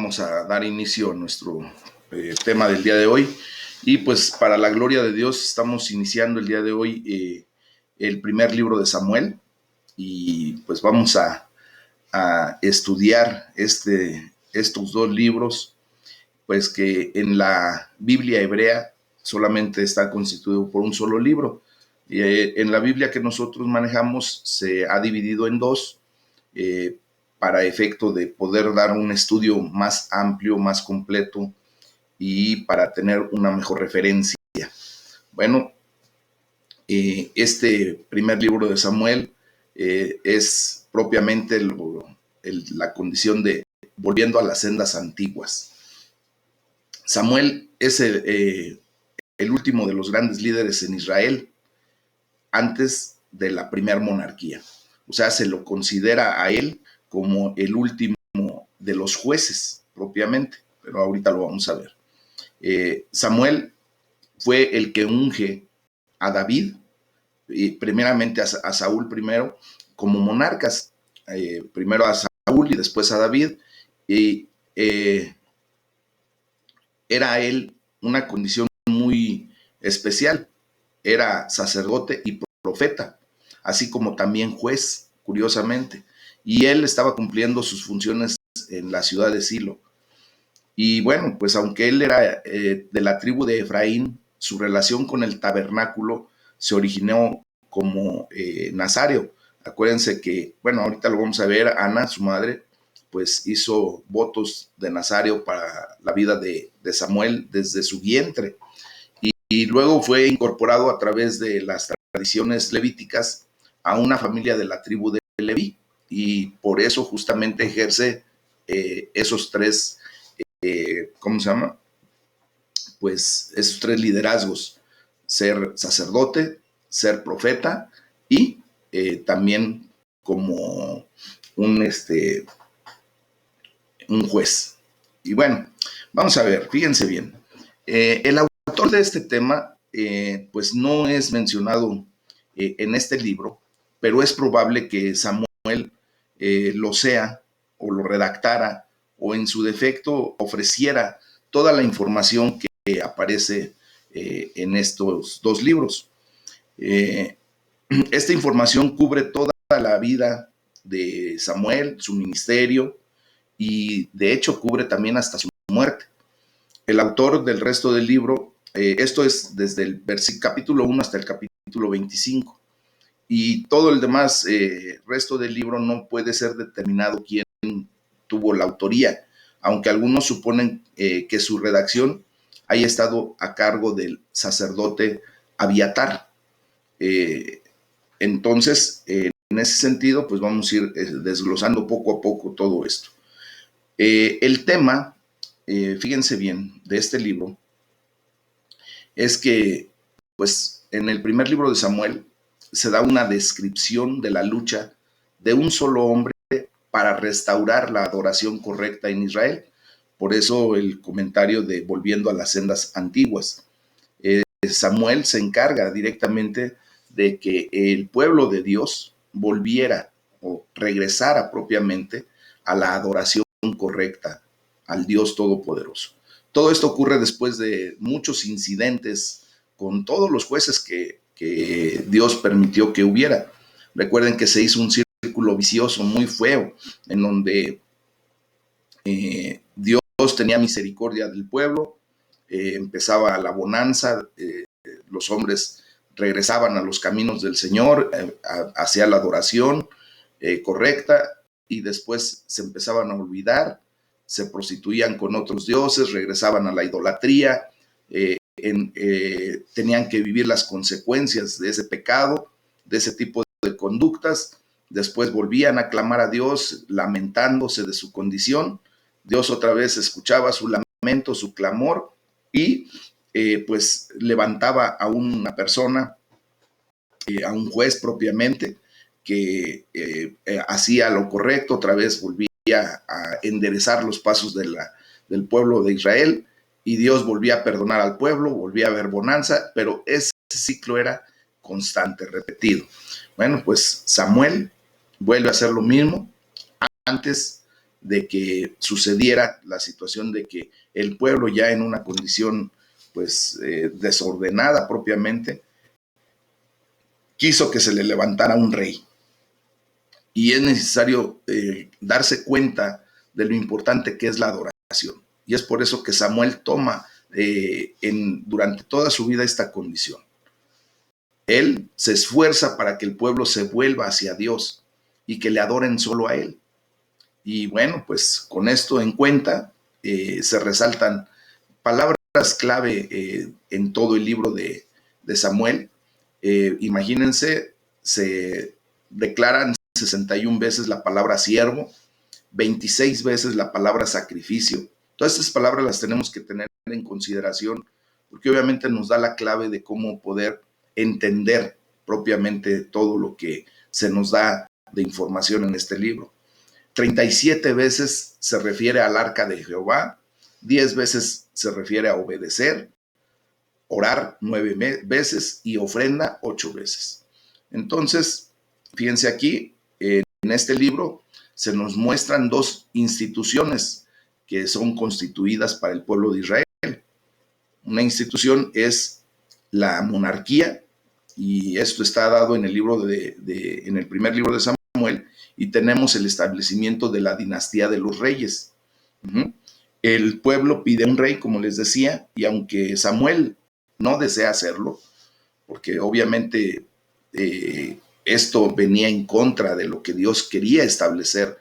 vamos a dar inicio a nuestro tema del día de hoy. Y pues para la gloria de Dios estamos iniciando el día de hoy el primer libro de Samuel. Y pues vamos a estudiar estos dos libros, pues que en la Biblia hebrea solamente está constituido por un solo libro. En la Biblia que nosotros manejamos se ha dividido en dos, para efecto de poder dar un estudio más amplio, más completo y para tener una mejor referencia. Bueno, este primer libro de Samuel es propiamente la condición de volviendo a las sendas antiguas. Samuel es el último de los grandes líderes en Israel antes de la primera monarquía. O sea, se lo considera a él como el último de los jueces propiamente, pero ahorita lo vamos a ver. Samuel fue el que unge a David, primeramente a Saúl primero, como monarcas, primero a Saúl y después a David, y era él una condición muy especial, era sacerdote y profeta, así como también juez, curiosamente, y él estaba cumpliendo sus funciones en la ciudad de Silo. Y bueno, pues aunque él era de la tribu de Efraín, su relación con el tabernáculo se originó como nazareo. Acuérdense que, bueno, ahorita lo vamos a ver, Ana, su madre, pues hizo votos de nazareo para la vida de Samuel desde su vientre. Y luego fue incorporado a través de las tradiciones levíticas a una familia de la tribu de Leví. Y por eso justamente ejerce esos tres, ¿cómo se llama? Pues esos tres liderazgos: ser sacerdote, ser profeta y también como un juez. Y bueno, vamos a ver, fíjense bien. El autor de este tema, pues no es mencionado en este libro, pero es probable que Samuel lo sea o lo redactara o en su defecto ofreciera toda la información que aparece en estos dos libros. Esta información cubre toda la vida de Samuel, su ministerio, y de hecho cubre también hasta su muerte. El autor del resto del libro, esto es desde el capítulo 1 hasta el capítulo 25, y todo el demás resto del libro no puede ser determinado quién tuvo la autoría, aunque algunos suponen que su redacción haya estado a cargo del sacerdote Abiatar. Entonces, en ese sentido, pues vamos a ir desglosando poco a poco todo esto. El tema, fíjense bien, de este libro es que, pues, en el primer libro de Samuel se da una descripción de la lucha de un solo hombre para restaurar la adoración correcta en Israel. Por eso el comentario de volviendo a las sendas antiguas. Samuel se encarga directamente de que el pueblo de Dios volviera o regresara propiamente a la adoración correcta al Dios Todopoderoso. Todo esto ocurre después de muchos incidentes con todos los jueces que Dios permitió que hubiera. Recuerden que se hizo un círculo vicioso muy feo en donde Dios tenía misericordia del pueblo, empezaba la bonanza, los hombres regresaban a los caminos del Señor, hacia la adoración correcta, y después se empezaban a olvidar, se prostituían con otros dioses, regresaban a la idolatría, tenían que vivir las consecuencias de ese pecado, de ese tipo de conductas. Después volvían a clamar a Dios lamentándose de su condición. Dios otra vez escuchaba su lamento, su clamor, y pues levantaba a una persona, a un juez propiamente, que hacía lo correcto, otra vez volvía a enderezar los pasos del pueblo de Israel, y Dios volvía a perdonar al pueblo, volvía a haber bonanza, pero ese ciclo era constante, repetido. Bueno, pues Samuel vuelve a hacer lo mismo. Antes de que sucediera la situación de que el pueblo ya en una condición pues desordenada propiamente, quiso que se le levantara un rey. Y es necesario darse cuenta de lo importante que es la adoración. Y es por eso que Samuel toma durante toda su vida esta condición. Él se esfuerza para que el pueblo se vuelva hacia Dios y que le adoren solo a Él. Y bueno, pues con esto en cuenta se resaltan palabras clave en todo el libro de Samuel. Imagínense, se declaran 61 veces la palabra siervo, 26 veces la palabra sacrificio. Todas estas palabras las tenemos que tener en consideración porque obviamente nos da la clave de cómo poder entender propiamente todo lo que se nos da de información en este libro. 37 veces se refiere al arca de Jehová, 10 veces se refiere a obedecer, orar 9 veces y ofrenda 8 veces. Entonces, fíjense aquí, en este libro se nos muestran dos instituciones que son constituidas para el pueblo de Israel. Una institución es la monarquía, y esto está dado en el en el primer libro de Samuel, y tenemos el establecimiento de la dinastía de los reyes. El pueblo pide un rey, como les decía, y aunque Samuel no desea hacerlo, porque obviamente esto venía en contra de lo que Dios quería establecer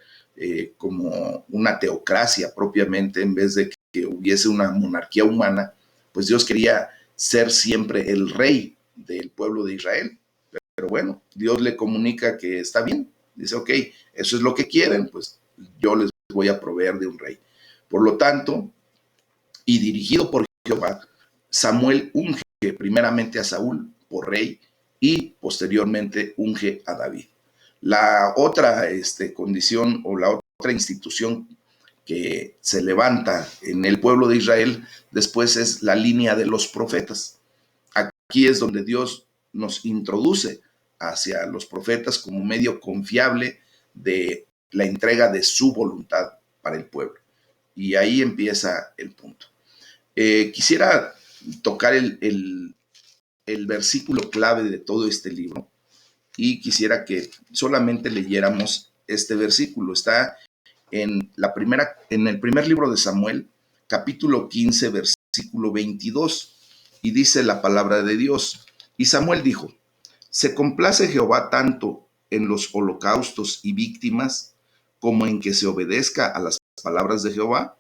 como una teocracia propiamente, en vez de que hubiese una monarquía humana, pues Dios quería ser siempre el rey del pueblo de Israel. Pero bueno, Dios le comunica que está bien. Dice, ok, eso es lo que quieren, pues yo les voy a proveer de un rey. Por lo tanto, y dirigido por Jehová, Samuel unge primeramente a Saúl por rey y posteriormente unge a David. La otra condición o la otra institución que se levanta en el pueblo de Israel después es la línea de los profetas. Aquí es donde Dios nos introduce hacia los profetas como medio confiable de la entrega de su voluntad para el pueblo. Y ahí empieza el punto. Quisiera tocar el versículo clave de todo este libro y quisiera que solamente leyéramos este versículo. Está en el primer libro de Samuel, capítulo 15, versículo 22, y dice la palabra de Dios. Y Samuel dijo: ¿se complace Jehová tanto en los holocaustos y víctimas como en que se obedezca a las palabras de Jehová?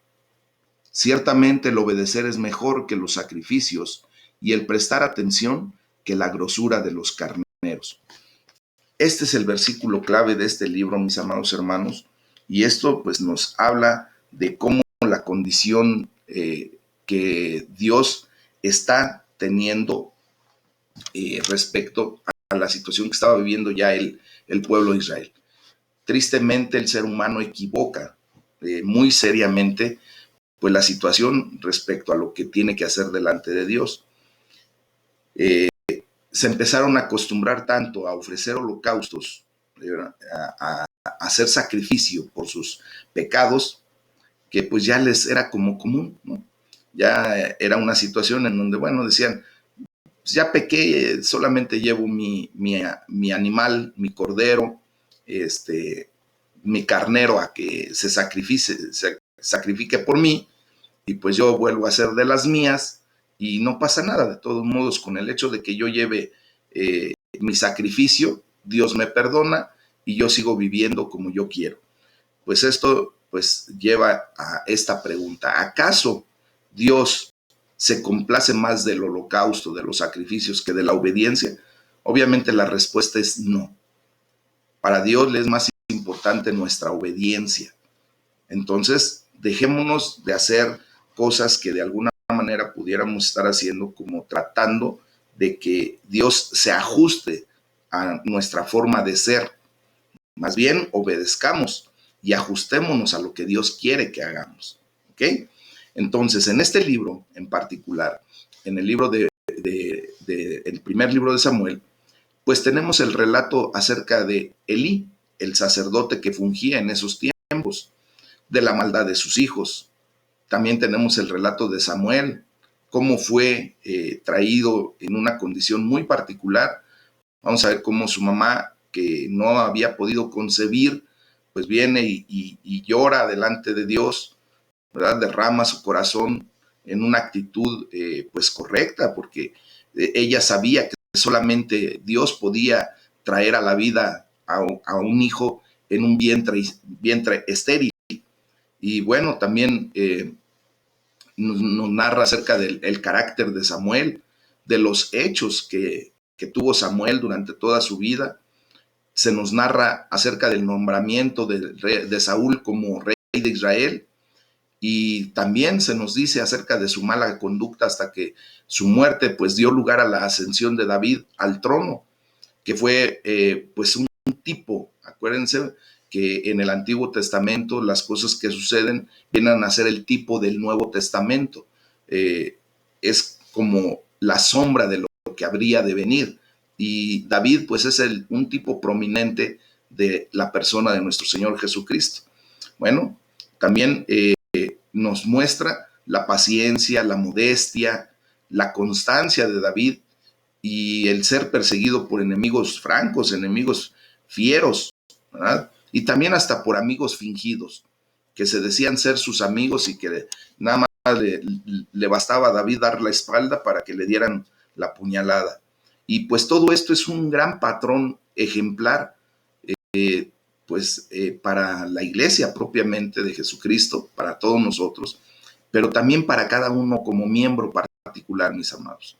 Ciertamente el obedecer es mejor que los sacrificios y el prestar atención que la grosura de los carneros. Este es el versículo clave de este libro, mis amados hermanos, y esto pues nos habla de cómo la condición que Dios está teniendo respecto a la situación que estaba viviendo ya el pueblo de Israel. Tristemente el ser humano equivoca muy seriamente pues la situación respecto a lo que tiene que hacer delante de Dios. Se empezaron a acostumbrar tanto a ofrecer holocaustos, a hacer sacrificio por sus pecados, que pues ya les era como común, ¿no? Ya era una situación en donde, bueno, decían, pues ya pequé, solamente llevo mi animal, mi cordero, mi carnero a que se sacrifique por mí, y pues yo vuelvo a hacer de las mías y no pasa nada. De todos modos, con el hecho de que yo lleve mi sacrificio, Dios me perdona y yo sigo viviendo como yo quiero. Pues esto pues lleva a esta pregunta: ¿acaso Dios se complace más del holocausto, de los sacrificios, que de la obediencia? Obviamente la respuesta es no. Para Dios le es más importante nuestra obediencia. Entonces, dejémonos de hacer cosas que de alguna manera pudiéramos estar haciendo, como tratando de que Dios se ajuste a nuestra forma de ser. Más bien, obedezcamos y ajustémonos a lo que Dios quiere que hagamos. ¿Ok? Entonces, en este libro en particular, en el libro el primer libro de Samuel, pues tenemos el relato acerca de Elí, el sacerdote que fungía en esos tiempos. de la maldad de sus hijos. También tenemos el relato de Samuel, cómo fue traído en una condición muy particular. Vamos a ver cómo su mamá, que no había podido concebir, pues viene y llora delante de Dios, ¿verdad? Derrama su corazón en una actitud pues correcta, porque ella sabía que solamente Dios podía traer a la vida a un hijo en un vientre estéril. Y bueno, también nos narra acerca del carácter de Samuel, de los hechos que tuvo Samuel durante toda su vida. Se nos narra acerca del nombramiento de Saúl como rey de Israel, y también se nos dice acerca de su mala conducta hasta que su muerte pues dio lugar a la ascensión de David al trono, que fue pues un tipo, acuérdense que en el Antiguo Testamento las cosas que suceden vienen a ser el tipo del Nuevo Testamento. Es como la sombra de lo que habría de venir. Y David pues es un tipo prominente de la persona de nuestro Señor Jesucristo. Bueno, también nos muestra la paciencia, la modestia, la constancia de David y el ser perseguido por enemigos francos, enemigos fieros, ¿verdad? Y también hasta por amigos fingidos, que se decían ser sus amigos y que nada más le bastaba a David dar la espalda para que le dieran la puñalada. Y pues todo esto es un gran patrón ejemplar, para la iglesia propiamente de Jesucristo, para todos nosotros, pero también para cada uno como miembro particular, mis amados.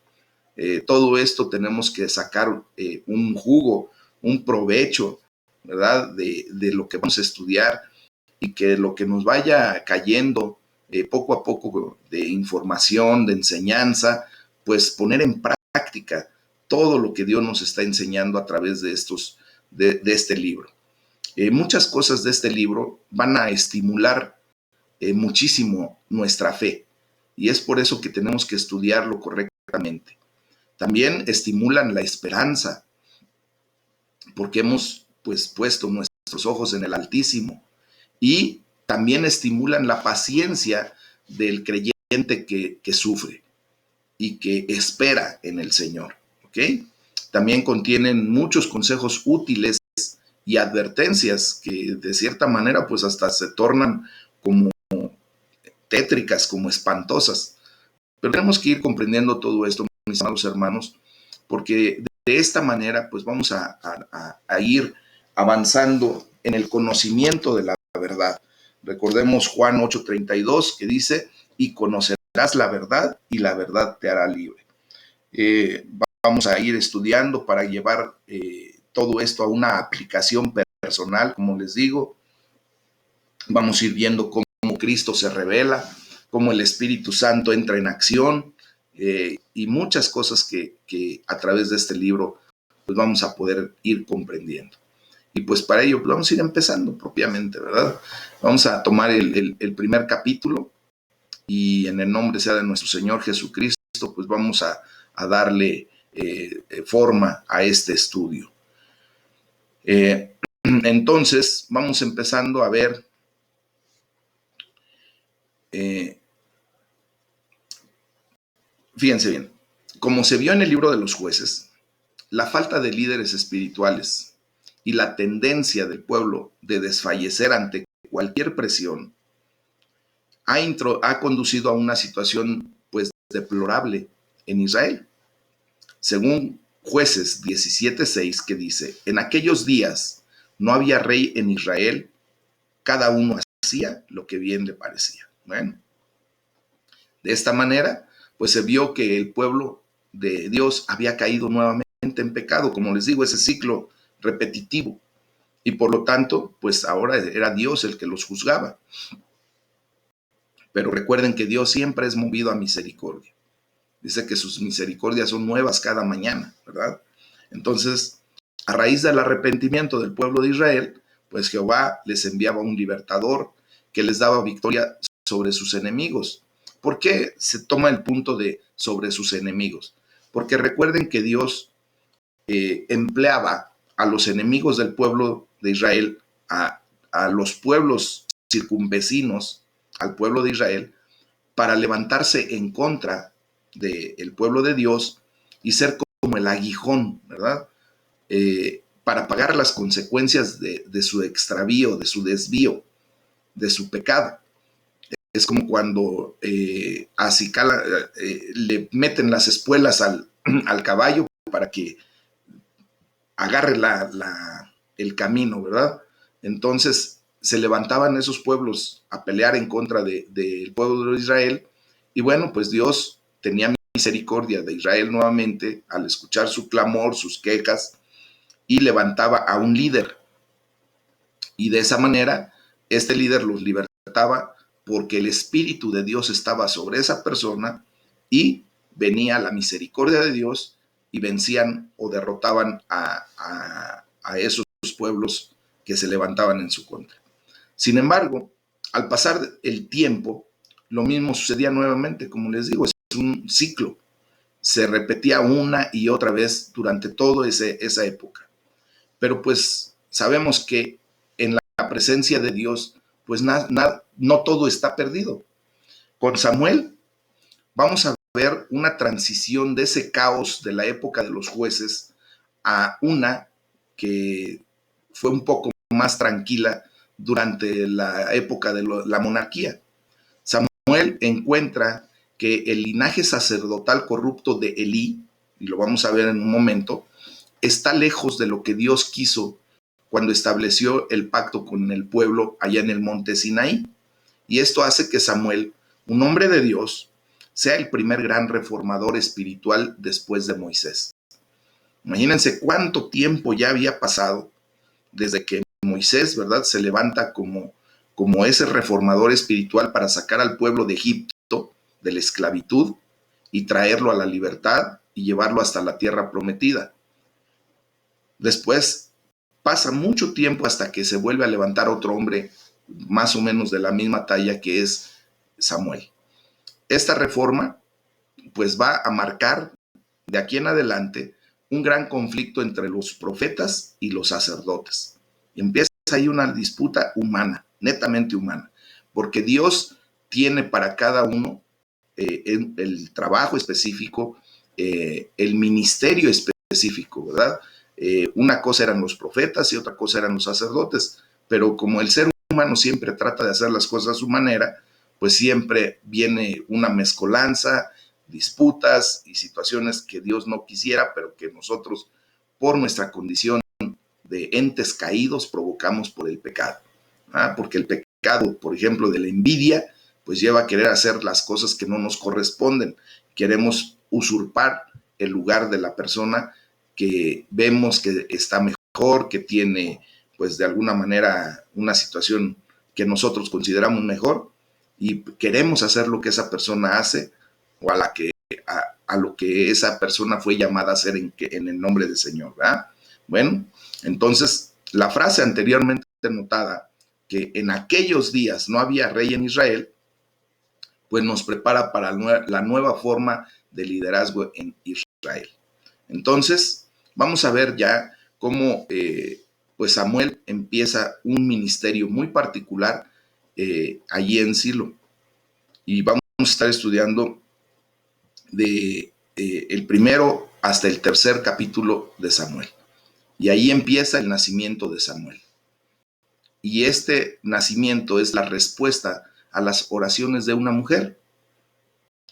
Todo esto tenemos que sacar un jugo, un provecho, ¿verdad? De lo que vamos a estudiar, y que lo que nos vaya cayendo poco a poco de información, de enseñanza, pues poner en práctica todo lo que Dios nos está enseñando a través de este libro. Muchas cosas de este libro van a estimular muchísimo nuestra fe, y es por eso que tenemos que estudiarlo correctamente. También estimulan la esperanza, porque hemos pues puesto nuestros ojos en el Altísimo, y también estimulan la paciencia del creyente que sufre y que espera en el Señor, ¿ok? También contienen muchos consejos útiles y advertencias que de cierta manera pues hasta se tornan como tétricas, como espantosas. Pero tenemos que ir comprendiendo todo esto, mis amados hermanos, porque de esta manera pues vamos a ir avanzando en el conocimiento de la verdad. Recordemos Juan 8:32 que dice, y conocerás la verdad y la verdad te hará libre. Vamos a ir estudiando para llevar todo esto a una aplicación personal, como les digo. Vamos a ir viendo cómo Cristo se revela, cómo el Espíritu Santo entra en acción, y muchas cosas que a través de este libro pues vamos a poder ir comprendiendo. Y pues para ello pues vamos a ir empezando propiamente, ¿verdad? Vamos a tomar el primer capítulo, y en el nombre sea de nuestro Señor Jesucristo, pues vamos a darle forma a este estudio. Entonces vamos empezando a ver fíjense bien, como se vio en el libro de los jueces, la falta de líderes espirituales y la tendencia del pueblo de desfallecer ante cualquier presión ha conducido a una situación pues deplorable en Israel. Según Jueces 17:6, que dice, en aquellos días no había rey en Israel, cada uno hacía lo que bien le parecía. Bueno, de esta manera pues se vio que el pueblo de Dios había caído nuevamente en pecado, como les digo, ese ciclo repetitivo, y por lo tanto, pues ahora era Dios el que los juzgaba. Pero recuerden que Dios siempre es movido a misericordia. Dice que sus misericordias son nuevas cada mañana, ¿verdad? Entonces, a raíz del arrepentimiento del pueblo de Israel, pues Jehová les enviaba un libertador que les daba victoria sobre sus enemigos. ¿Por qué se toma el punto de sobre sus enemigos? Porque recuerden que Dios empleaba a los enemigos del pueblo de Israel, a los pueblos circunvecinos al pueblo de Israel para levantarse en contra del pueblo de Dios y ser como el aguijón, ¿verdad? Para pagar las consecuencias de su extravío, de su desvío, de su pecado. Es como cuando a Cicala le meten las espuelas al caballo para que agarre el camino, ¿verdad? Entonces se levantaban esos pueblos a pelear en contra del pueblo de Israel, y bueno, pues Dios tenía misericordia de Israel nuevamente al escuchar su clamor, sus quejas, y levantaba a un líder. Y de esa manera, este líder los libertaba porque el Espíritu de Dios estaba sobre esa persona y venía la misericordia de Dios y vencían o derrotaban a esos pueblos que se levantaban en su contra. Sin embargo, al pasar el tiempo, lo mismo sucedía nuevamente, como les digo, es un ciclo. Se repetía una y otra vez durante toda esa época. Pero pues sabemos que en la presencia de Dios, pues no todo está perdido. Con Samuel vamos a ver una transición de ese caos de la época de los jueces a una que fue un poco más tranquila durante la época de la monarquía. Samuel encuentra que el linaje sacerdotal corrupto de Elí, y lo vamos a ver en un momento, está lejos de lo que Dios quiso cuando estableció el pacto con el pueblo allá en el monte Sinaí. Y esto hace que Samuel, un hombre de Dios, sea el primer gran reformador espiritual después de Moisés. Imagínense cuánto tiempo ya había pasado desde que Moisés, ¿verdad?, se levanta como ese reformador espiritual para sacar al pueblo de Egipto de la esclavitud y traerlo a la libertad y llevarlo hasta la tierra prometida. Después pasa mucho tiempo hasta que se vuelve a levantar otro hombre más o menos de la misma talla, que es Samuel. Esta reforma pues va a marcar de aquí en adelante un gran conflicto entre los profetas y los sacerdotes. Y empieza ahí una disputa humana, netamente humana, porque Dios tiene para cada uno el trabajo específico, el ministerio específico, ¿verdad? Una cosa eran los profetas y otra cosa eran los sacerdotes, pero como el ser humano siempre trata de hacer las cosas a su manera, pues siempre viene una mezcolanza, disputas y situaciones que Dios no quisiera, pero que nosotros, por nuestra condición de entes caídos, provocamos por el pecado. Porque el pecado, por ejemplo, de la envidia, pues lleva a querer hacer las cosas que no nos corresponden. Queremos usurpar el lugar de la persona que vemos que está mejor, que tiene, pues de alguna manera, una situación que nosotros consideramos mejor, y queremos hacer lo que esa persona hace o a lo que esa persona fue llamada a hacer en el nombre del Señor, ¿verdad? Bueno, entonces la frase anteriormente notada, que en aquellos días no había rey en Israel, pues nos prepara para la nueva forma de liderazgo en Israel. Entonces, vamos a ver ya cómo pues Samuel empieza un ministerio muy particular allí en Silo. Y vamos a estar estudiando el primero hasta el tercer capítulo de Samuel. Y ahí empieza el nacimiento de Samuel. Y este nacimiento es la respuesta a las oraciones de una mujer.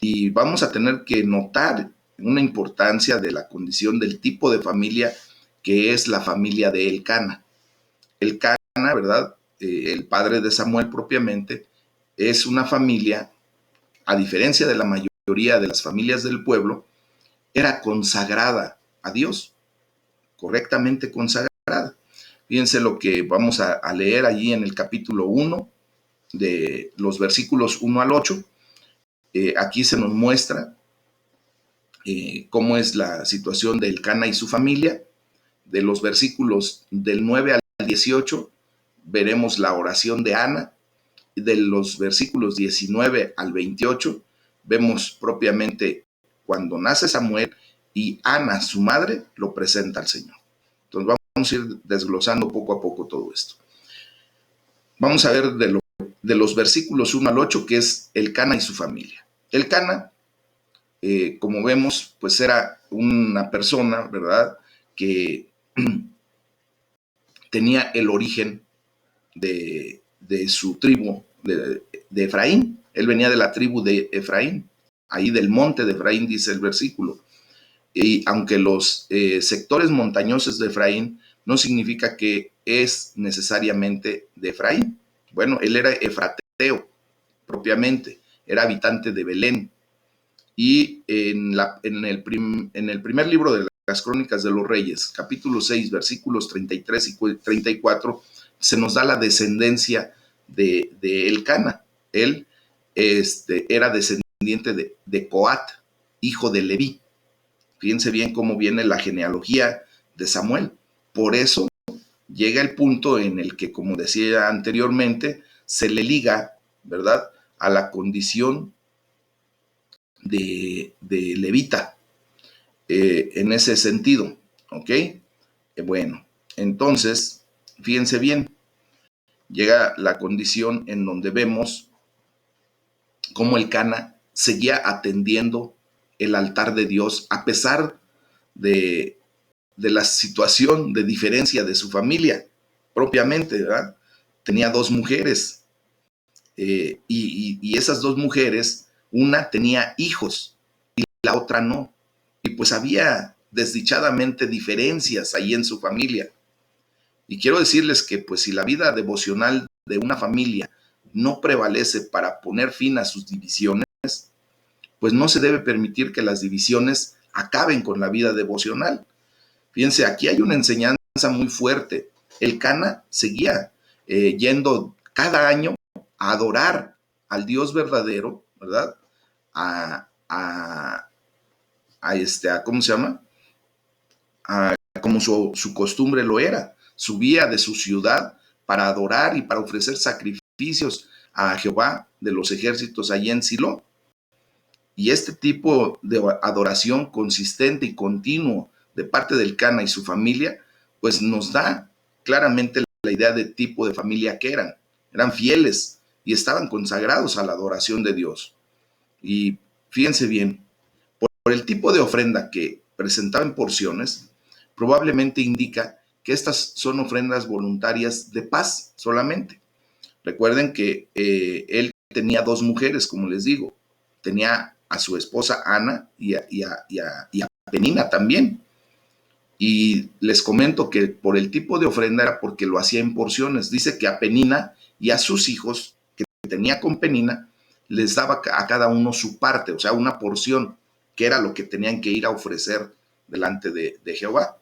Y vamos a tener que notar una importancia de la condición del tipo de familia que es la familia de Elcana. Elcana, ¿verdad? El padre de Samuel propiamente, es una familia, a diferencia de la mayoría de las familias del pueblo, era consagrada a Dios, correctamente consagrada. Fíjense lo que vamos a leer allí en el capítulo 1, de los versículos 1 al 8. Aquí se nos muestra cómo es la situación de Elcana y su familia. De los versículos del 9 al 18 veremos la oración de Ana. De los versículos 19 al 28 vemos propiamente cuando nace Samuel y Ana, su madre, lo presenta al Señor. Entonces vamos a ir desglosando poco a poco todo esto. Vamos a ver de lo de los versículos 1 al 8, que es Elcana y su familia. Elcana, como vemos, pues era una persona, ¿verdad?, que tenía el origen de su tribu, de Efraín. Él venía de la tribu de Efraín, ahí del monte de Efraín, dice el versículo. Y aunque los sectores montañosos de Efraín no significa que es necesariamente de Efraín. Bueno, él era efrateo propiamente, era habitante de Belén. Y en el primer libro de las Crónicas de los Reyes, capítulo 6, versículos 33 y 34, se nos da la descendencia de Elcana. Él era descendiente de Coat, hijo de Leví. Fíjense bien cómo viene la genealogía de Samuel. Por eso llega el punto en el que, como decía anteriormente, se le liga, ¿verdad?, a la condición de levita, en ese sentido, ¿ok? Bueno, entonces, fíjense bien, llega la condición en donde vemos cómo Elcana seguía atendiendo el altar de Dios a pesar de la situación de diferencia de su familia, propiamente, ¿verdad? Tenía dos mujeres, y esas dos mujeres, una tenía hijos y la otra no. Y pues había desdichadamente diferencias ahí en su familia. Y quiero decirles que pues si la vida devocional de una familia no prevalece para poner fin a sus divisiones, pues no se debe permitir que las divisiones acaben con la vida devocional. Fíjense, aquí hay una enseñanza muy fuerte. Elcana seguía yendo cada año a adorar al Dios verdadero, ¿verdad? ¿Cómo se llama? Como su costumbre lo era. Subía de su ciudad para adorar y para ofrecer sacrificios a Jehová de los ejércitos allí en Silo. Y este tipo de adoración consistente y continuo de parte del Elcana y su familia, pues nos da claramente la idea de tipo de familia que eran. Eran fieles y estaban consagrados a la adoración de Dios. Y fíjense bien, por el tipo de ofrenda que presentaba en porciones, probablemente indica que estas son ofrendas voluntarias de paz solamente. Recuerden que él tenía dos mujeres, como les digo. Tenía a su esposa Ana y a Penina también. Y les comento que por el tipo de ofrenda era porque lo hacía en porciones. Dice que a Penina y a sus hijos que tenía con Penina les daba a cada uno su parte, o sea, una porción, que era lo que tenían que ir a ofrecer delante de Jehová.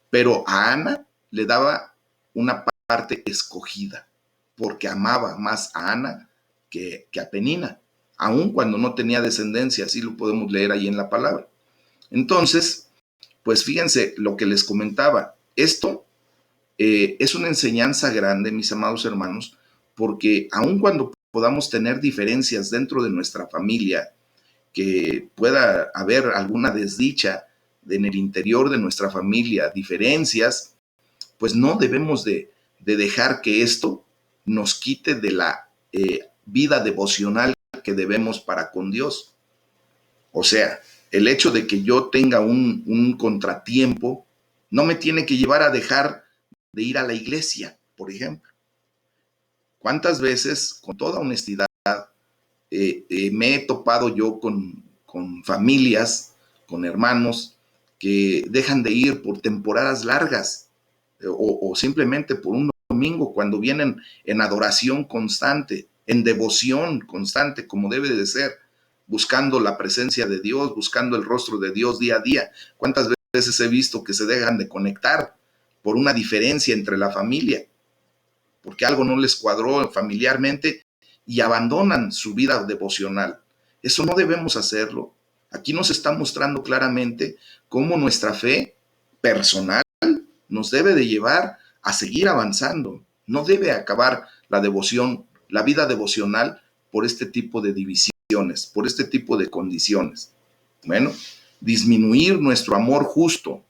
Pero a Ana le daba una parte escogida, porque amaba más a Ana que a Penina, aun cuando no tenía descendencia, así lo podemos leer ahí en la palabra. Entonces, pues fíjense lo que les comentaba, esto es una enseñanza grande, mis amados hermanos, porque aun cuando podamos tener diferencias dentro de nuestra familia, que pueda haber alguna desdicha en el interior de nuestra familia, diferencias, pues no debemos de dejar que esto nos quite de la vida devocional que debemos para con Dios. O sea, el hecho de que yo tenga un contratiempo no me tiene que llevar a dejar de ir a la iglesia, por ejemplo. ¿Cuántas veces, con toda honestidad, me he topado yo con familias, con hermanos que dejan de ir por temporadas largas o simplemente por un domingo cuando vienen en adoración constante, en devoción constante, como debe de ser, buscando la presencia de Dios, buscando el rostro de Dios día a día? ¿Cuántas veces he visto que se dejan de conectar por una diferencia entre la familia, porque algo no les cuadró familiarmente y abandonan su vida devocional? Eso no debemos hacerlo. Aquí nos está mostrando claramente cómo nuestra fe personal nos debe de llevar a seguir avanzando. No debe acabar la devoción, la vida devocional, por este tipo de divisiones, por este tipo de condiciones. Bueno, disminuir nuestro amor justo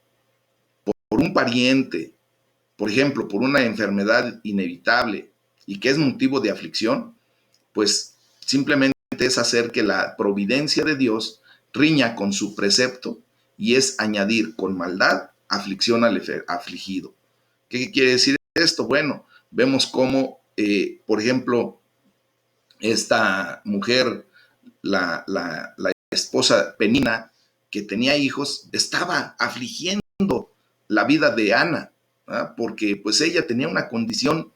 por un pariente, por ejemplo, por una enfermedad inevitable y que es motivo de aflicción, pues simplemente es hacer que la providencia de Dios riña con su precepto y es añadir con maldad aflicción al afligido. ¿Qué quiere decir esto? Bueno, vemos cómo, por ejemplo, esta mujer, la esposa Penina, que tenía hijos, estaba afligiendo la vida de Ana, ¿verdad? Porque pues ella tenía una condición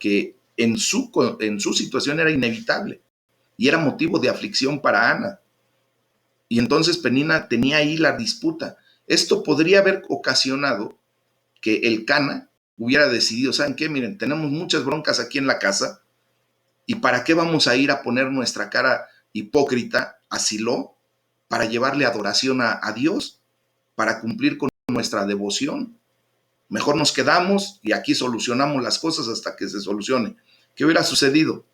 que en su situación era inevitable y era motivo de aflicción para Ana. Y entonces Penina tenía ahí la disputa. Esto podría haber ocasionado que el Cana hubiera decidido, ¿saben qué? Miren, tenemos muchas broncas aquí en la casa, ¿y para qué vamos a ir a poner nuestra cara hipócrita a Silo para llevarle adoración a Dios, para cumplir con nuestra devoción? Mejor nos quedamos y aquí solucionamos las cosas hasta que se solucione. ¿Qué hubiera sucedido?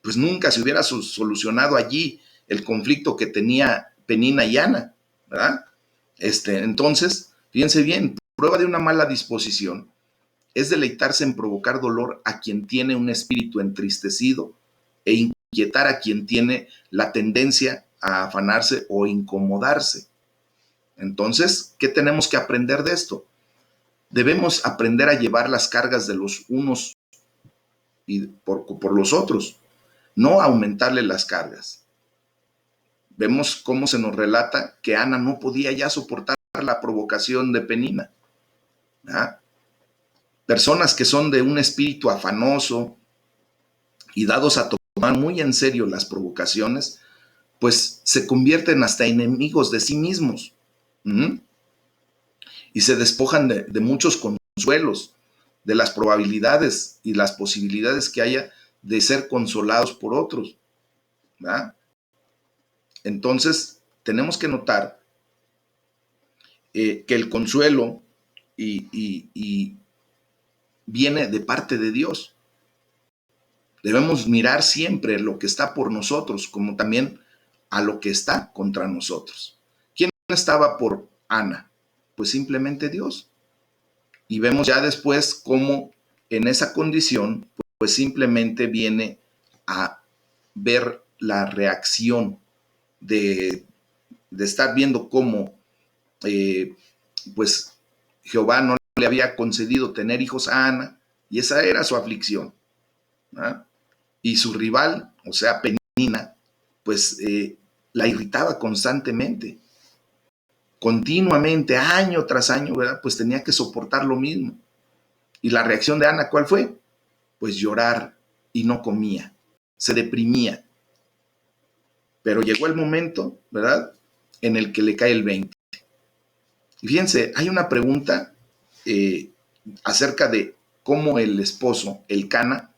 Pues nunca se hubiera solucionado allí el conflicto que tenía Penina y Ana, ¿verdad? Entonces, fíjense bien, prueba de una mala disposición es deleitarse en provocar dolor a quien tiene un espíritu entristecido e inquietar a quien tiene la tendencia a afanarse o incomodarse. Entonces, ¿qué tenemos que aprender de esto? Debemos aprender a llevar las cargas de los unos y por los otros, no aumentarle las cargas. Vemos cómo se nos relata que Ana no podía ya soportar la provocación de Penina. ¿Ah? Personas que son de un espíritu afanoso y dados a tomar muy en serio las provocaciones, pues se convierten hasta enemigos de sí mismos. Y se despojan de muchos consuelos, de las probabilidades y las posibilidades que haya de ser consolados por otros, ¿verdad? Entonces, tenemos que notar que el consuelo y viene de parte de Dios. Debemos mirar siempre lo que está por nosotros, como también a lo que está contra nosotros. ¿Quién estaba por Ana? Pues simplemente Dios. Y vemos ya después cómo en esa condición, pues simplemente viene a ver la reacción de estar viendo cómo pues Jehová no le había concedido tener hijos a Ana, y esa era su aflicción, ¿verdad? Y su rival, o sea, Penina, pues la irritaba constantemente, continuamente, año tras año, ¿verdad? Pues tenía que soportar lo mismo. Y la reacción de Ana, ¿cuál fue? Pues llorar, y no comía, se deprimía. Pero llegó el momento, ¿verdad?, en el que le cae el 20. Y fíjense, hay una pregunta acerca de cómo el esposo, el Cana,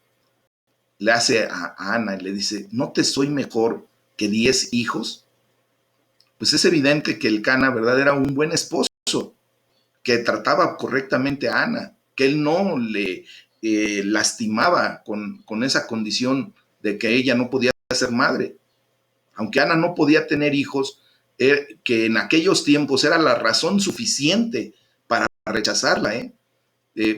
le hace a Ana y le dice, ¿no te soy mejor que 10 hijos? Pues es evidente que el Cana, ¿verdad?, era un buen esposo, que trataba correctamente a Ana, que él no le lastimaba con esa condición de que ella no podía ser madre. Aunque Ana no podía tener hijos, que en aquellos tiempos era la razón suficiente para rechazarla,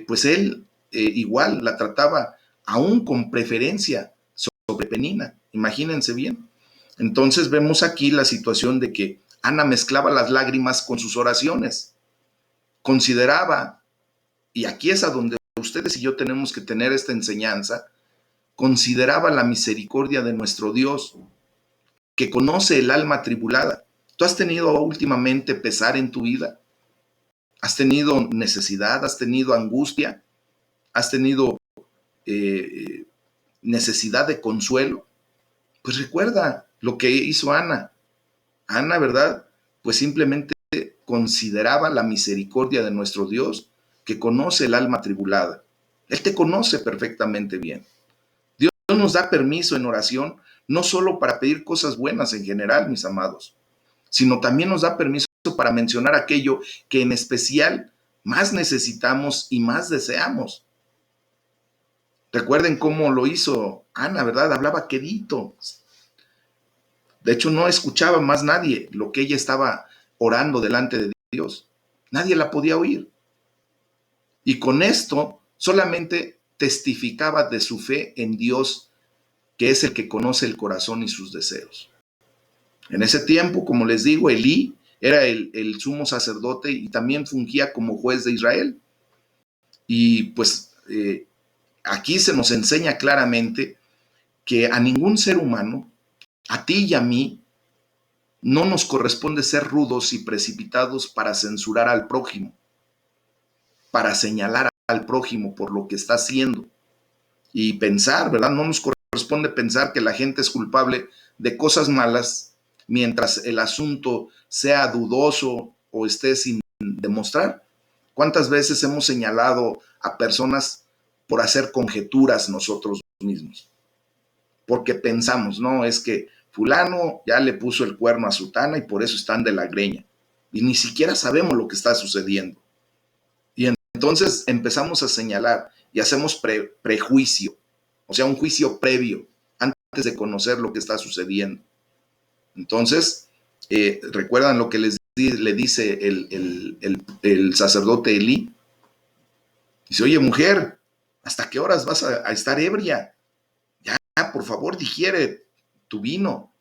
pues él igual la trataba aún con preferencia sobre Penina. Imagínense bien. Entonces vemos aquí la situación de que Ana mezclaba las lágrimas con sus oraciones. Consideraba, y aquí es a donde ustedes y yo tenemos que tener esta enseñanza, consideraba la misericordia de nuestro Dios, que conoce el alma atribulada. ¿Tú has tenido últimamente pesar en tu vida? ¿Has tenido necesidad? ¿Has tenido angustia? ¿Has tenido necesidad de consuelo? Pues recuerda lo que hizo Ana. Ana, ¿verdad? Pues simplemente consideraba la misericordia de nuestro Dios, que conoce el alma atribulada. Él te conoce perfectamente bien. Dios nos da permiso en oración, no solo para pedir cosas buenas en general, mis amados, sino también nos da permiso para mencionar aquello que en especial más necesitamos y más deseamos. Recuerden cómo lo hizo Ana, ¿verdad? Hablaba quedito. De hecho, no escuchaba más nadie lo que ella estaba orando delante de Dios. Nadie la podía oír. Y con esto solamente testificaba de su fe en Dios que es el que conoce el corazón y sus deseos. En ese tiempo, como les digo, Elí era el sumo sacerdote y también fungía como juez de Israel. Y pues aquí se nos enseña claramente que a ningún ser humano, a ti y a mí, no nos corresponde ser rudos y precipitados para censurar al prójimo, para señalar al prójimo por lo que está haciendo y pensar, ¿verdad? No nos corresponde pensar que la gente es culpable de cosas malas mientras el asunto sea dudoso o esté sin demostrar. ¿Cuántas veces hemos señalado a personas por hacer conjeturas nosotros mismos? Porque pensamos, no, es que fulano ya le puso el cuerno a sutana y por eso están de la greña. Y ni siquiera sabemos lo que está sucediendo. Y entonces empezamos a señalar y hacemos prejuicio, o sea, un juicio previo antes de conocer lo que está sucediendo. Entonces, ¿recuerdan lo que le dice el sacerdote Elí? Dice, oye, mujer, ¿hasta qué horas vas a estar ebria? Ya, por favor, digiere tu vino.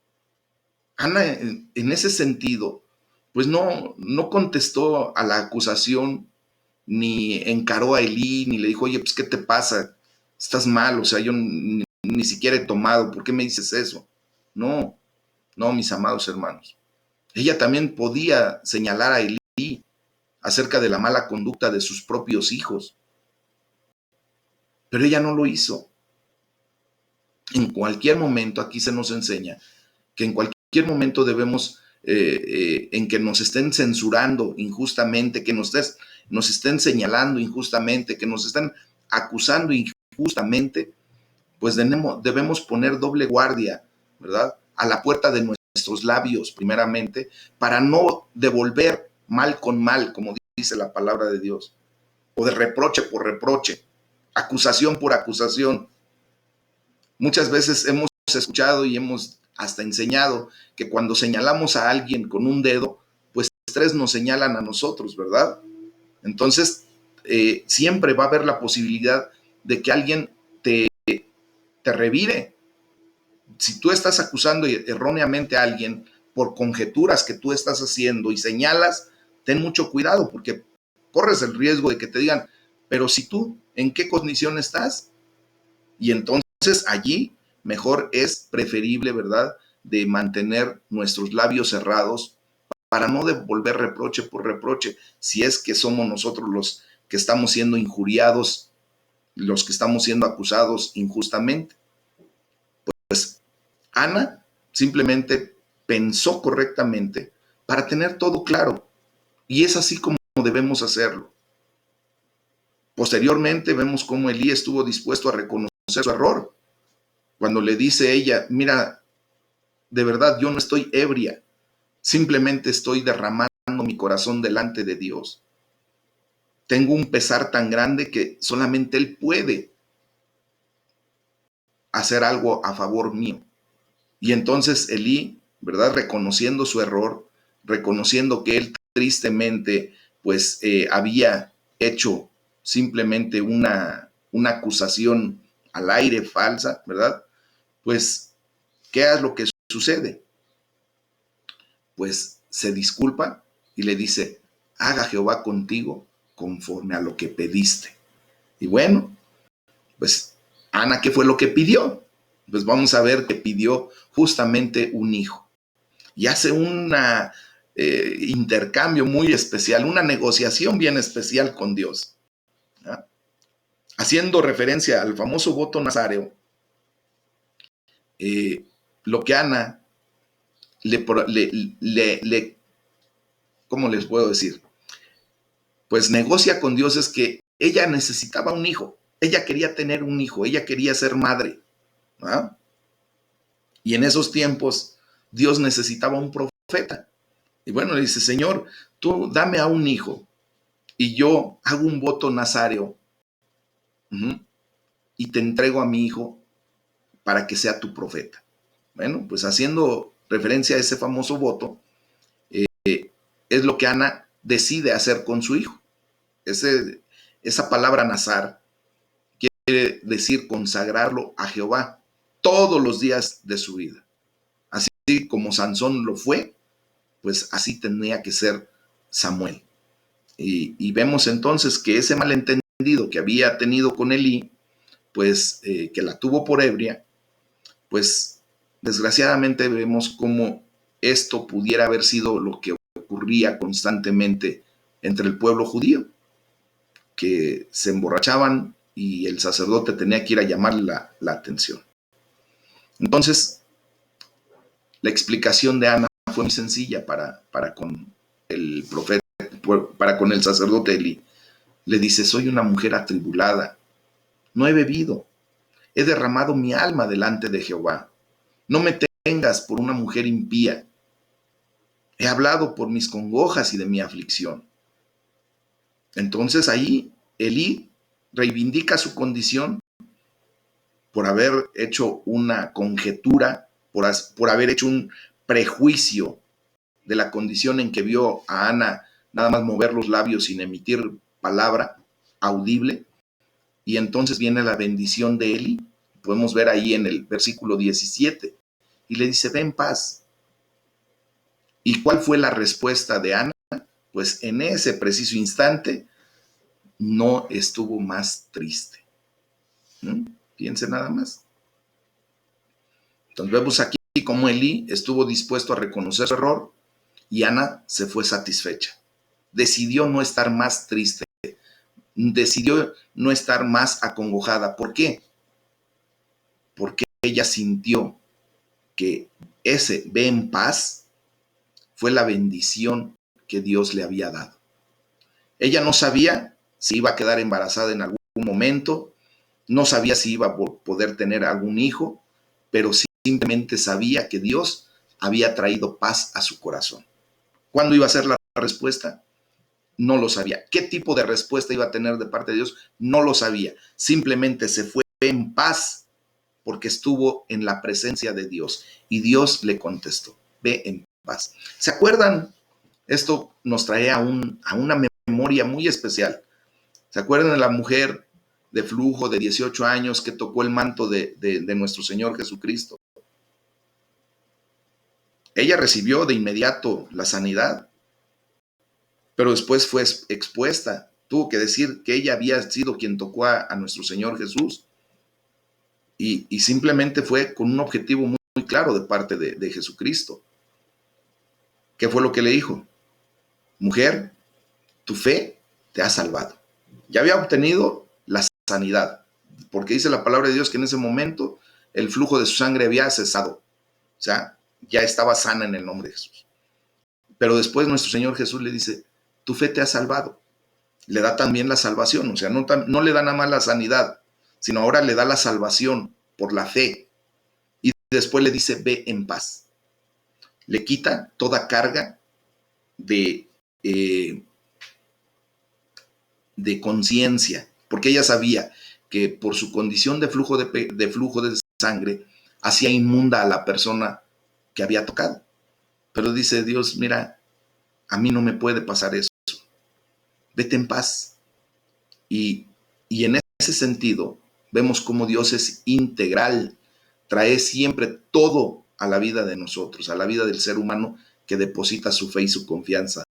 Ana, en ese sentido, pues no contestó a la acusación, ni encaró a Elí, ni le dijo, oye, pues, ¿qué te pasa? Estás mal, o sea, yo ni siquiera he tomado, ¿por qué me dices eso? No, no, mis amados hermanos. Ella también podía señalar a Elí acerca de la mala conducta de sus propios hijos, pero ella no lo hizo. En cualquier momento, aquí se nos enseña que en cualquier momento debemos, en que nos estén censurando injustamente, que nos estén señalando injustamente, que nos estén acusando injustamente, pues debemos poner doble guardia, ¿verdad? A la puerta de nuestros labios, primeramente, para no devolver mal con mal, como dice la palabra de Dios, o de reproche por reproche, acusación por acusación. Muchas veces hemos escuchado y hemos hasta enseñado que cuando señalamos a alguien con un dedo, pues tres nos señalan a nosotros, ¿verdad? Entonces, siempre va a haber la posibilidad de que alguien te revire. Si tú estás acusando erróneamente a alguien por conjeturas que tú estás haciendo y señalas, ten mucho cuidado porque corres el riesgo de que te digan, pero si tú, ¿en qué condición estás? Y entonces allí mejor es preferible, ¿verdad?, de mantener nuestros labios cerrados para no devolver reproche por reproche, si es que somos nosotros los que estamos siendo injuriados, los que estamos siendo acusados injustamente. Pues Ana simplemente pensó correctamente para tener todo claro, y es así como debemos hacerlo. Posteriormente vemos cómo Elí estuvo dispuesto a reconocer su error, cuando le dice ella, mira, de verdad yo no estoy ebria, simplemente estoy derramando mi corazón delante de Dios. Tengo un pesar tan grande que solamente Él puede hacer algo a favor mío. Y entonces Elí, ¿verdad? Reconociendo su error, reconociendo que él tristemente, pues, había hecho simplemente una acusación al aire falsa, ¿verdad? Pues, ¿qué es lo que sucede? Pues se disculpa y le dice, haga Jehová contigo conforme a lo que pediste. Y bueno, pues Ana, ¿qué fue lo que pidió? Pues vamos a ver que pidió justamente un hijo. Y hace un intercambio muy especial, una negociación bien especial con Dios. ¿Ya? Haciendo referencia al famoso voto nazareo, lo que Ana ¿cómo les puedo decir? Pues negocia con Dios es que ella necesitaba un hijo, ella quería tener un hijo, ella quería ser madre. ¿Ah? Y en esos tiempos Dios necesitaba un profeta. Y bueno, le dice, Señor, tú dame a un hijo y yo hago un voto nazareo y te entrego a mi hijo para que sea tu profeta. Bueno, pues haciendo referencia a ese famoso voto, es lo que Ana decide hacer con su hijo. Esa palabra nazar quiere decir consagrarlo a Jehová todos los días de su vida. Así como Sansón lo fue, pues así tenía que ser Samuel. Y vemos entonces que ese malentendido que había tenido con Elí, pues que la tuvo por ebria, pues desgraciadamente vemos cómo esto pudiera haber sido lo que ocurría constantemente entre el pueblo judío, que se emborrachaban y el sacerdote tenía que ir a llamarle la atención. Entonces, la explicación de Ana fue muy sencilla para con el profeta, para con el sacerdote Elí. Le dice, soy una mujer atribulada, no he bebido, he derramado mi alma delante de Jehová. No me tengas por una mujer impía. He hablado por mis congojas y de mi aflicción. Entonces ahí Elí reivindica su condición por haber hecho una conjetura, por haber hecho un prejuicio de la condición en que vio a Ana nada más mover los labios sin emitir palabra audible. Y entonces viene la bendición de Elí. Podemos ver ahí en el versículo 17. Y le dice, ve en paz. ¿Y cuál fue la respuesta de Ana? Pues en ese preciso instante no estuvo más triste. Piense nada más. Entonces vemos aquí cómo Elí estuvo dispuesto a reconocer su error y Ana se fue satisfecha. Decidió no estar más triste. Decidió no estar más acongojada. ¿Por qué? Porque ella sintió que ese ve en paz fue la bendición que Dios le había dado. Ella no sabía si iba a quedar embarazada en algún momento, no sabía si iba a poder tener algún hijo, pero simplemente sabía que Dios había traído paz a su corazón. ¿Cuándo iba a ser la respuesta? No lo sabía. ¿Qué tipo de respuesta iba a tener de parte de Dios? No lo sabía. Simplemente se fue en paz porque estuvo en la presencia de Dios y Dios le contestó, ve en paz. ¿Se acuerdan? Esto nos trae a una memoria muy especial. ¿Se acuerdan de la mujer de flujo de 18 años que tocó el manto de nuestro Señor Jesucristo? Ella recibió de inmediato la sanidad, pero después fue expuesta. Tuvo que decir que ella había sido quien tocó a nuestro Señor Jesús. Y simplemente fue con un objetivo muy claro de parte de Jesucristo. ¿Qué fue lo que le dijo? Mujer, tu fe te ha salvado. Ya había obtenido la sanidad, porque dice la palabra de Dios que en ese momento el flujo de su sangre había cesado. O sea, ya estaba sana en el nombre de Jesús. Pero después nuestro Señor Jesús le dice, tu fe te ha salvado. Le da también la salvación, o sea, no le da nada más la sanidad, sino ahora le da la salvación por la fe. Y después le dice, ve en paz. Le quita toda carga de conciencia, porque ella sabía que por su condición de flujo de sangre hacía inmunda a la persona que había tocado. Pero dice Dios, mira, a mí no me puede pasar eso. Vete en paz. Y en ese sentido, vemos cómo Dios es integral, trae siempre todo a la vida de nosotros, a la vida del ser humano que deposita su fe y su confianza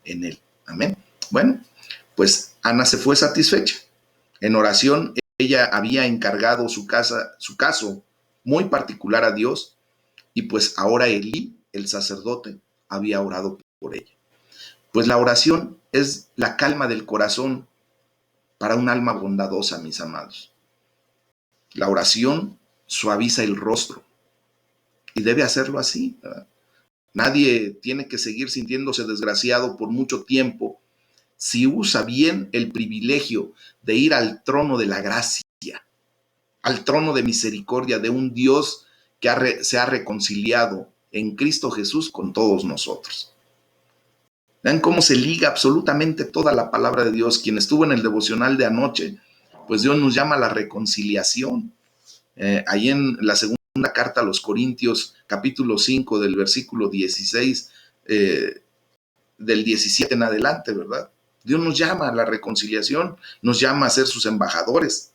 en Él. Amén. Bueno, pues Ana se fue satisfecha. En oración, ella había encargado su caso muy particular a Dios, y pues ahora Elí, el sacerdote, había orado por ella. Pues la oración es la calma del corazón para un alma bondadosa, mis amados. La oración suaviza el rostro y debe hacerlo así, ¿verdad? Nadie tiene que seguir sintiéndose desgraciado por mucho tiempo si usa bien el privilegio de ir al trono de la gracia, al trono de misericordia de un Dios que se ha reconciliado en Cristo Jesús con todos nosotros. Vean cómo se liga absolutamente toda la palabra de Dios. Quien estuvo en el devocional de anoche, pues Dios nos llama a la reconciliación. Ahí en la segunda carta a los Corintios, capítulo 5, del versículo 16, del 17 en adelante, ¿verdad? Dios nos llama a la reconciliación, nos llama a ser sus embajadores.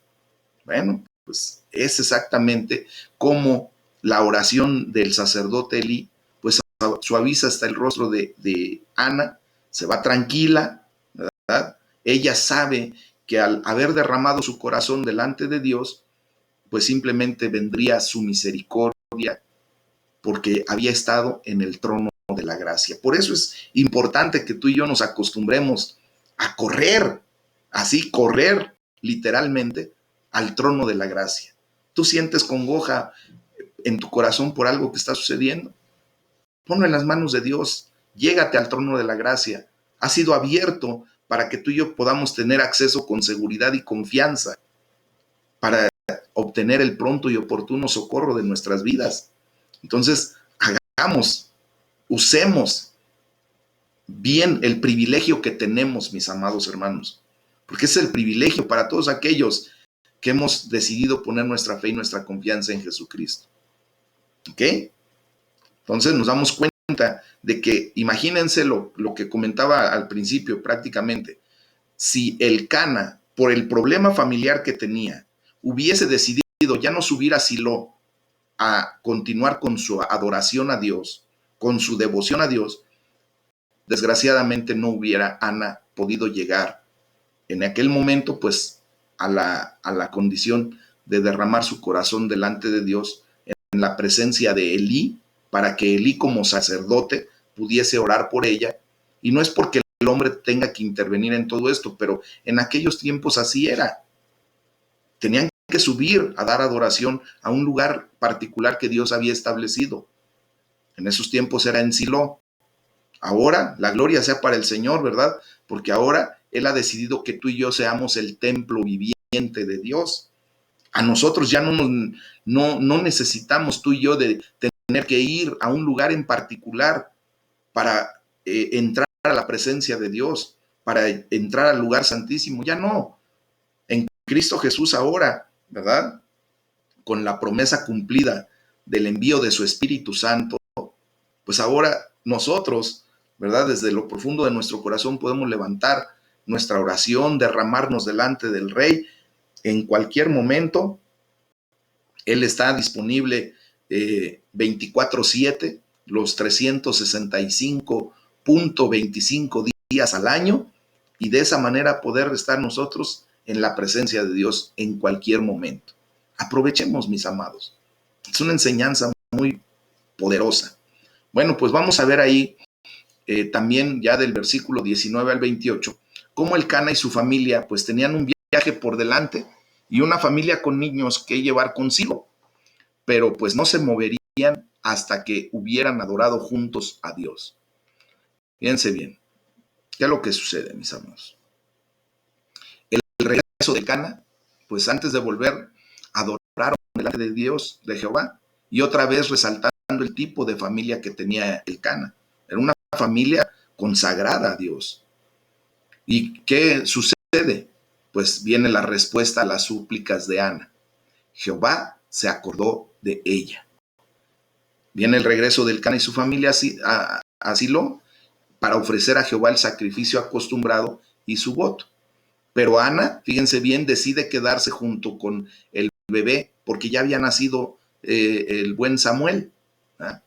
Bueno, pues es exactamente como la oración del sacerdote Elí, pues suaviza hasta el rostro de Ana, se va tranquila, ¿verdad? Ella sabe que al haber derramado su corazón delante de Dios, pues simplemente vendría su misericordia, porque había estado en el trono de la gracia. Por eso es importante que tú y yo nos acostumbremos a correr, así correr literalmente al trono de la gracia. Tú sientes congoja en tu corazón por algo que está sucediendo, ponlo en las manos de Dios, llégate al trono de la gracia. Ha sido abierto para que tú y yo podamos tener acceso con seguridad y confianza para obtener el pronto y oportuno socorro de nuestras vidas. Entonces, hagamos, usemos bien el privilegio que tenemos, mis amados hermanos, porque es el privilegio para todos aquellos que hemos decidido poner nuestra fe y nuestra confianza en Jesucristo. ¿Ok? Entonces nos damos cuenta de que, imagínense lo que comentaba al principio prácticamente, si el Cana, por el problema familiar que tenía, hubiese decidido ya no subir a Silo a continuar con su adoración a Dios, con su devoción a Dios, desgraciadamente no hubiera Ana podido llegar en aquel momento, pues, a la condición de derramar su corazón delante de Dios en la presencia de Elí, para que Elí como sacerdote pudiese orar por ella. Y no es porque el hombre tenga que intervenir en todo esto, pero en aquellos tiempos así era. Tenían que subir a dar adoración a un lugar particular que Dios había establecido. En esos tiempos era en Silo. Ahora la gloria sea para el Señor, ¿verdad? Porque ahora Él ha decidido que tú y yo seamos el templo viviente de Dios. A nosotros ya no necesitamos tú y yo de tener que ir a un lugar en particular para entrar a la presencia de Dios, para entrar al lugar santísimo. Ya no. En Cristo Jesús ahora, ¿verdad? Con la promesa cumplida del envío de su Espíritu Santo, pues ahora nosotros, ¿verdad? Desde lo profundo de nuestro corazón podemos levantar nuestra oración, derramarnos delante del Rey en cualquier momento. Él está disponible 24/7, los 365.25 días al año, y de esa manera poder estar nosotros en la presencia de Dios en cualquier momento. Aprovechemos, mis amados. Es una enseñanza muy poderosa. Bueno, pues vamos a ver ahí también ya del versículo 19 al 28, cómo el Cana y su familia pues tenían un viaje por delante y una familia con niños que llevar consigo, pero pues no se moverían hasta que hubieran adorado juntos a Dios. Fíjense bien, ¿qué es lo que sucede, mis amados? El regreso del Cana, pues antes de volver, adoraron delante de Dios, de Jehová, y otra vez resaltando el tipo de familia que tenía el Cana. Era una familia consagrada a Dios. ¿Y qué sucede? Pues viene la respuesta a las súplicas de Ana. Jehová se acordó de ella. Viene el regreso del Cana y su familia a Silo para ofrecer a Jehová el sacrificio acostumbrado y su voto. Pero Ana, fíjense bien, decide quedarse junto con el bebé porque ya había nacido el buen Samuel, ¿ah?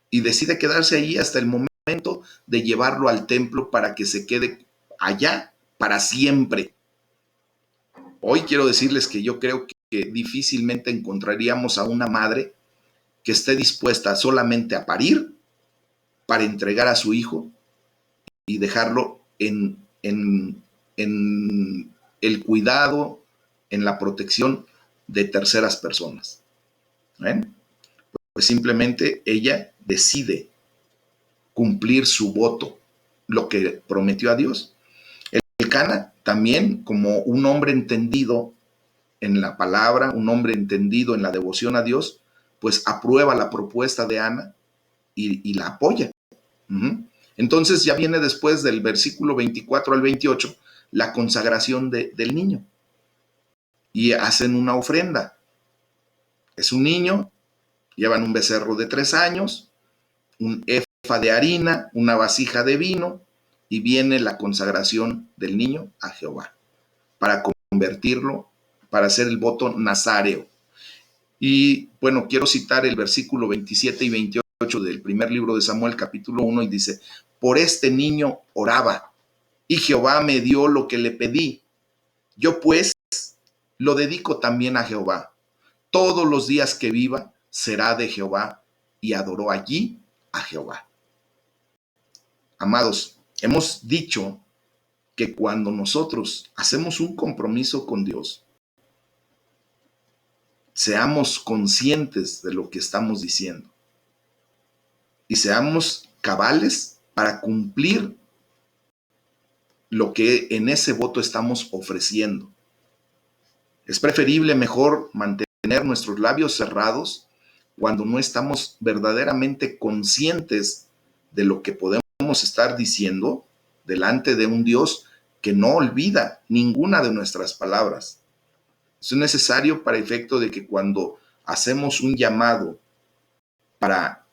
Y decide quedarse allí hasta el momento de llevarlo al templo para que se quede allá para siempre. Hoy quiero decirles que yo creo que difícilmente encontraríamos a una madre que esté dispuesta solamente a parir para entregar a su hijo y dejarlo en el cuidado, en la protección de terceras personas. Pues simplemente ella decide cumplir su voto, lo que prometió a Dios. El Cana también, como un hombre entendido en la palabra, un hombre entendido en la devoción a Dios, pues aprueba la propuesta de Ana y la apoya. Entonces ya viene después del versículo 24 al 28 la consagración del niño y hacen una ofrenda. Es un niño, llevan un becerro de 3 años, un efa de harina, una vasija de vino, y viene la consagración del niño a Jehová para convertirlo, para hacer el voto nazáreo. Y bueno, quiero citar el versículo 27 y 28 del primer libro de Samuel, capítulo 1, y dice: por este niño oraba, y Jehová me dio lo que le pedí. Yo pues lo dedico también a Jehová. Todos los días que viva será de Jehová. Y adoró allí a Jehová. Amados, hemos dicho que cuando nosotros hacemos un compromiso con Dios, seamos conscientes de lo que estamos diciendo y seamos cabales para cumplir lo que en ese voto estamos ofreciendo. Es preferible mejor mantener nuestros labios cerrados cuando no estamos verdaderamente conscientes de lo que podemos estar diciendo delante de un Dios que no olvida ninguna de nuestras palabras. Es necesario para efecto de que cuando hacemos un llamado para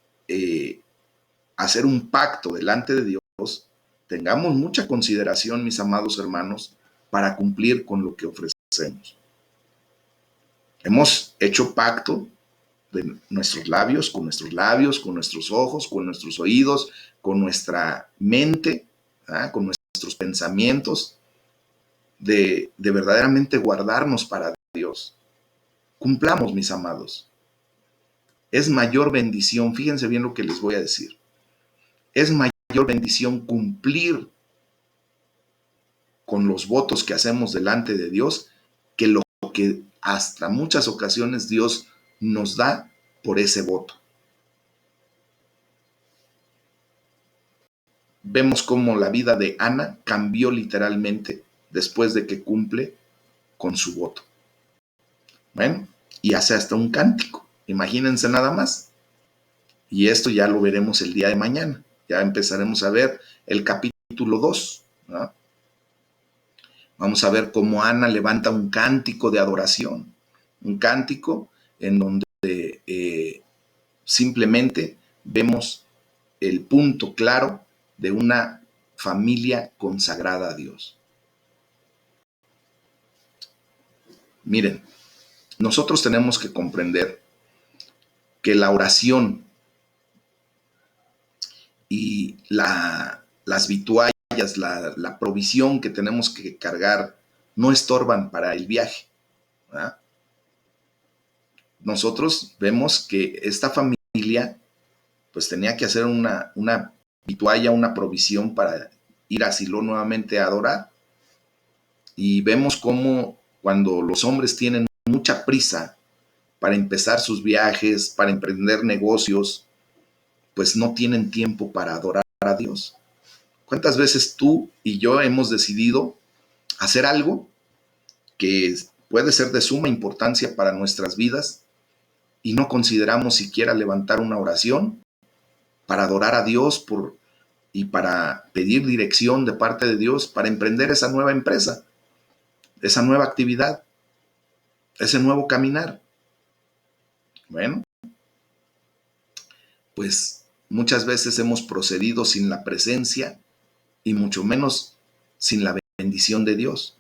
hacer un pacto delante de Dios, tengamos mucha consideración, mis amados hermanos, para cumplir con lo que ofrecemos. Hemos hecho pacto de nuestros labios, con nuestros ojos, con nuestros oídos, con nuestra mente, ¿ah?, con nuestros pensamientos, de verdaderamente guardarnos para Dios. Cumplamos, mis amados. Es mayor bendición, fíjense bien lo que les voy a decir, es mayor bendición cumplir con los votos que hacemos delante de Dios que lo que hasta muchas ocasiones Dios nos da por ese voto. Vemos cómo la vida de Ana cambió literalmente después de que cumple con su voto. Bueno, y hace hasta un cántico, imagínense nada más. Y esto ya lo veremos el día de mañana. Ya empezaremos a ver el capítulo 2, ¿no? Vamos a ver cómo Ana levanta un cántico de adoración, un cántico en donde simplemente vemos el punto claro de una familia consagrada a Dios. Miren, nosotros tenemos que comprender que la oración y las vituallas, la provisión que tenemos que cargar, no estorban para el viaje, ¿verdad? Nosotros vemos que esta familia pues tenía que hacer una vitualla, una provisión para ir a Silo nuevamente a adorar. Y vemos cómo cuando los hombres tienen mucha prisa para empezar sus viajes, para emprender negocios, pues no tienen tiempo para adorar a Dios. ¿Cuántas veces tú y yo hemos decidido hacer algo que puede ser de suma importancia para nuestras vidas y no consideramos siquiera levantar una oración para adorar a Dios y para pedir dirección de parte de Dios para emprender esa nueva empresa, esa nueva actividad, ese nuevo caminar? Bueno, pues muchas veces hemos procedido sin la presencia y mucho menos sin la bendición de Dios.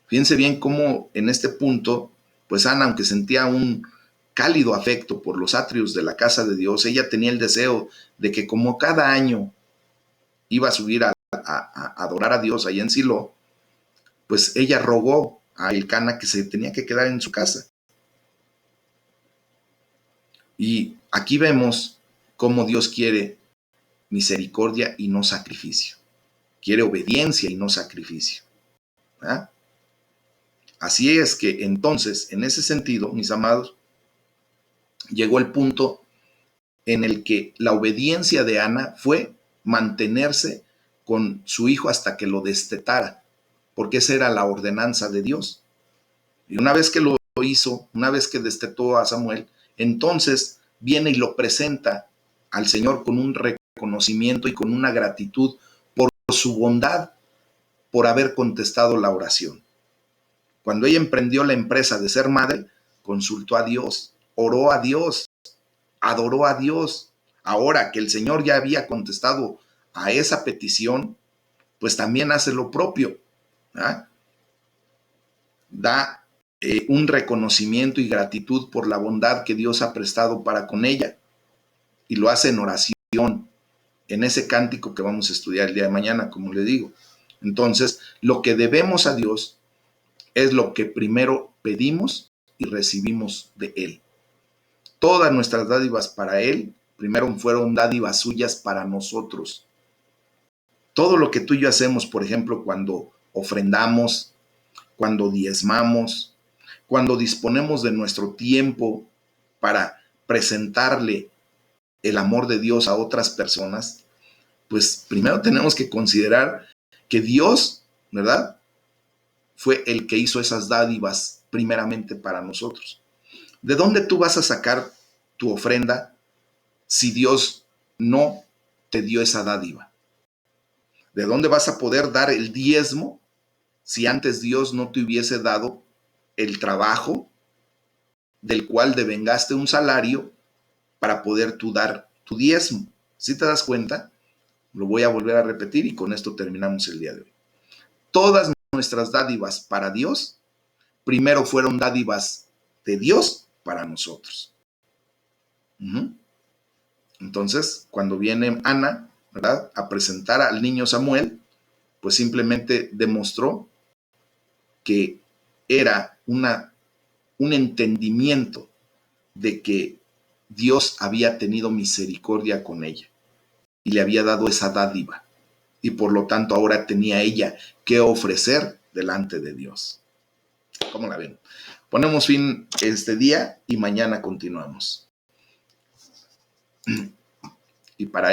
Fíjense bien cómo en este punto, pues Ana, aunque sentía un cálido afecto por los atrios de la casa de Dios, ella tenía el deseo de que como cada año iba a subir a adorar a Dios allá en Silo, pues ella rogó a Elcana que se tenía que quedar en su casa. Y aquí vemos cómo Dios quiere misericordia y no sacrificio. Quiere obediencia y no sacrificio. ¿Ah? Así es que entonces, en ese sentido, mis amados, llegó el punto en el que la obediencia de Ana fue mantenerse con su hijo hasta que lo destetara, porque esa era la ordenanza de Dios. Y una vez que lo hizo, una vez que destetó a Samuel, entonces viene y lo presenta al Señor con un reconocimiento y con una gratitud por su bondad, por haber contestado la oración. Cuando ella emprendió la empresa de ser madre, consultó a Dios, oró a Dios, adoró a Dios. Ahora que el Señor ya había contestado a esa petición, pues también hace lo propio, ¿ah? Da un reconocimiento y gratitud por la bondad que Dios ha prestado para con ella. Y lo hace en oración, en ese cántico que vamos a estudiar el día de mañana, como le digo. Entonces, lo que debemos a Dios es lo que primero pedimos y recibimos de Él. Todas nuestras dádivas para Él, primero fueron dádivas suyas para nosotros. Todo lo que tú y yo hacemos, por ejemplo, cuando ofrendamos, cuando diezmamos, cuando disponemos de nuestro tiempo para presentarle el amor de Dios a otras personas, pues primero tenemos que considerar que Dios, ¿verdad?, fue el que hizo esas dádivas primeramente para nosotros. ¿De dónde tú vas a sacar tu ofrenda si Dios no te dio esa dádiva? ¿De dónde vas a poder dar el diezmo si antes Dios no te hubiese dado el trabajo del cual devengaste un salario para poder tú dar tu diezmo? ¿Sí te das cuenta? Lo voy a volver a repetir y con esto terminamos el día de hoy. Todas nuestras dádivas para Dios, primero fueron dádivas de Dios para nosotros. Entonces, cuando viene Ana, ¿verdad?, a presentar al niño Samuel, pues simplemente demostró que era un entendimiento de que Dios había tenido misericordia con ella y le había dado esa dádiva. Y por lo tanto ahora tenía ella que ofrecer delante de Dios. ¿Cómo la ven? Ponemos fin este día y mañana continuamos. Y para ello